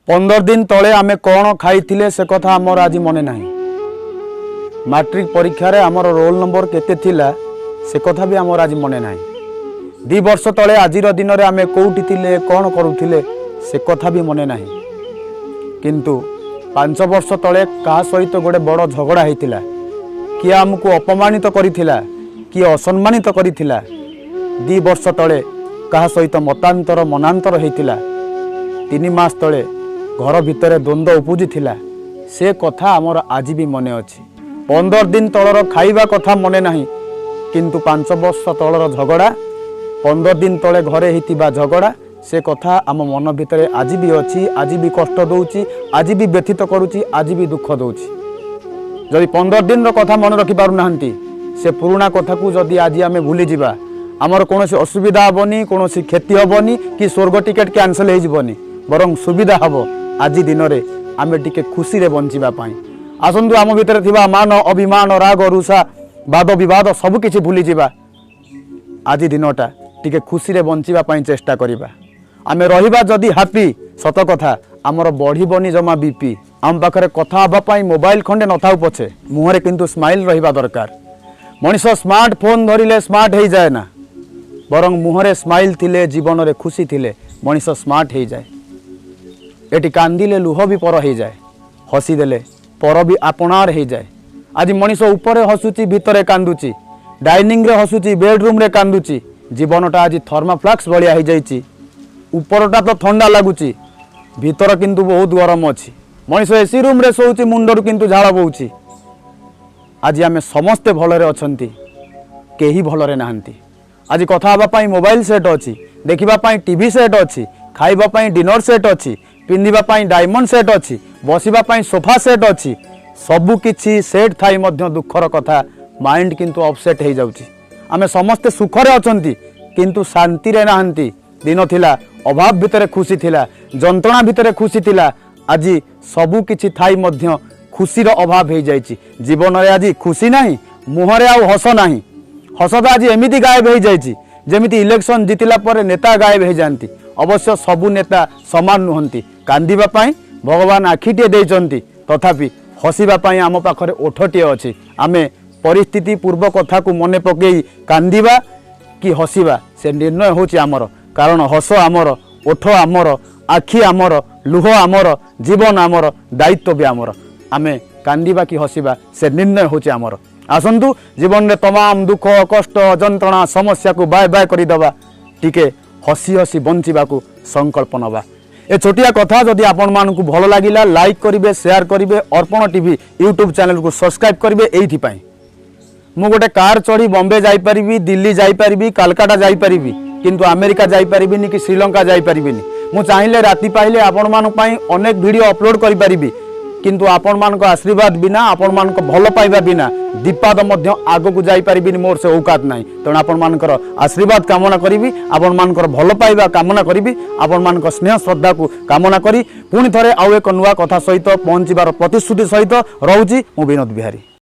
15 दिन तले आमे कौन खाई से कथा आमर आज मने ना। मैट्रिक परीक्षा रे आमर रोल नंबर केते थिला से कथा भी आमर आज मने ना। 2 वर्ष तले आज दिन में आमे कोउठी थिले कौन करुथिले से कथा भी मने ना। किंतु 5 वर्ष तले का सहित गोटे बड़ झगड़ा होता किए आमको अपमानित करिथिला किए असम्मानित करिथिला। 2 वर्ष तले कहा सहित मतांतर मनांतर होता 3 मास तले घर भितर द्वंद्व उपजी थिला से कथा आमर आज भी मने अच्छी। 15 दिन तलर खाइबा कथा मने नहीं किंतु 5 वर्ष तलर झगड़ा 15 दिन तले घरे हितिबा झगड़ा से कथा आम मन भितर आज भी अच्छी। आज भी कष्ट दौची, आज भी व्यथित करुची, आज भी दुख दौची। जदि 15 दिन कथा मन रखि पारु नाहंती से पुराना कथा को जदि आज आम भूली जावा आमर कौन असुविधा हेनी, कौन क्षति हेनी कि स्वर्ग टिकेट कैंसल हो जीवनी, बरं सुविधा हम आज दिन में आम टे खुशी रे बंचापी। आसतु आम भितर थिबा मान अभिमान राग रुषा वाद विवाद सबकि भूली जावा। आज दिनटा टे खुशी रे बंचापी चेष्टा करिबा। आमे रहिबा जदि हैप्पी सत कथा आमर बढ़िबनी जमा बीपी। आम पाखरे कथा हवापाई मोबाइल खंडे न थाउ पछे मुहरे किंतु स्माइल रहिबा दरकार। मनीष स्मार्टफोन धरिले स्मार्ट हो जाए ना, बरं मुहरे स्माइल थिले जीवन रे खुशी थिले मनीष स्मार्ट हो जाए। एटी कांदिले लुह भी पर हो जाए, हसी देले पर भी आपणार हो जाए। आज मनीष उपरे हसुची भितरे कांदुची, डाइनिंग रे हसुची बेडरूम रे कांदुची। जीवनटा आज थर्माफ्लाक्स भलिया हो जाइची। उपरटा तो ठंडा लगुची भीतर किंतु बहुत गरम अच्छी। मनीष एसी रूम रे सोची मुंडरू किंतु झाड़ बोची। आज आमे समस्ते भलरे अछंती, केही भलरे नाहंती। आज कथा हवापाई मोबाइल सेट अच्छी, देखा टीवी सेट अच्छी, खाइबापाई डिनर सेट अच्छी, पिंधिबापाई डायमंड सेट अच्छी, बसिबापाई सोफा सेट अच्छी। सबु किछि सेट थाई मध्य दुखर कथा माइंड किंतु अपसेट हो जाउची। आमे समस्ते सुखरे अछंती किंतु शांति रे नाहंती। दिन थिला अभाव भितर खुशी थिला, जंत्रणा भितर खुशी थिला। आज सबु किछि थाई मध्य खुशीर अभाव हो जाइछि। जीवन रे आज खुशी नहीं, मुहरे आउ हस नहीं। हस तो आज एमिति गायब हो जाइछि जेमिति इलेक्शन जितिला पर नेता गायब हो जाती। अवश्य सबु नेता समान नुहंती। कांदिबा पाई भगवान आखिटे देइचंती, तथापि हसिबा पाई आम पाखरे ओठटे अछि। आमे परिस्थिति पूर्व कथा को मने पकेई कांदिबा कि हसिबा से निर्णय होछि आमर। कारण हस आमर, ओठ आमर, आखि आमर, लुह आमर, जीवन आमर, दायित्व भी आमर। आमे कांदिबा कि हसिबा से निर्णय होछि आमर। आसंतु जीवन में तमाम दुख कष्ट जंत्रणा समस्या को बाय बाय कर दबा, टिके हसी हसी बंचिबा को संकल्प नबा। ए छोटिया कथा जदि आपण मानकु भल लागिला लाइक करिवे, शेयर करिवे, अर्पण टीवी यूट्यूब चैनल को सब्सक्राइब करिवे। एइथि पई मु गोटे कार चढ़ी बॉम्बे जाई परिबी, दिल्ली जाई परिबी, कलकत्ता जाई परिबी, किंतु अमेरिका जाई परिबिनी कि श्रीलंका जाई परिबिनी। मु चाहिले राति पाइले आपण मानक पई अनेक वीडियो अपलोड करि परिबी, किंतु आपण मानक आशीर्वाद बिना, आपण मानक भल पाइबा बिना दीपाद मध्य आगो को जाई परिबिनी। मोर से औकात नाही। तेणु आपण मानकर आशीर्वाद कामना करिबी, आपण मानकर भल पाइबा कामना करिबी, आपण मानक स्नेह श्रद्धा को कामना करी पुणी थरे आउ एक नुआ कथा सहित पहुंचीबार प्रतिश्रुति सहित रहउची मु विनोद बिहारी।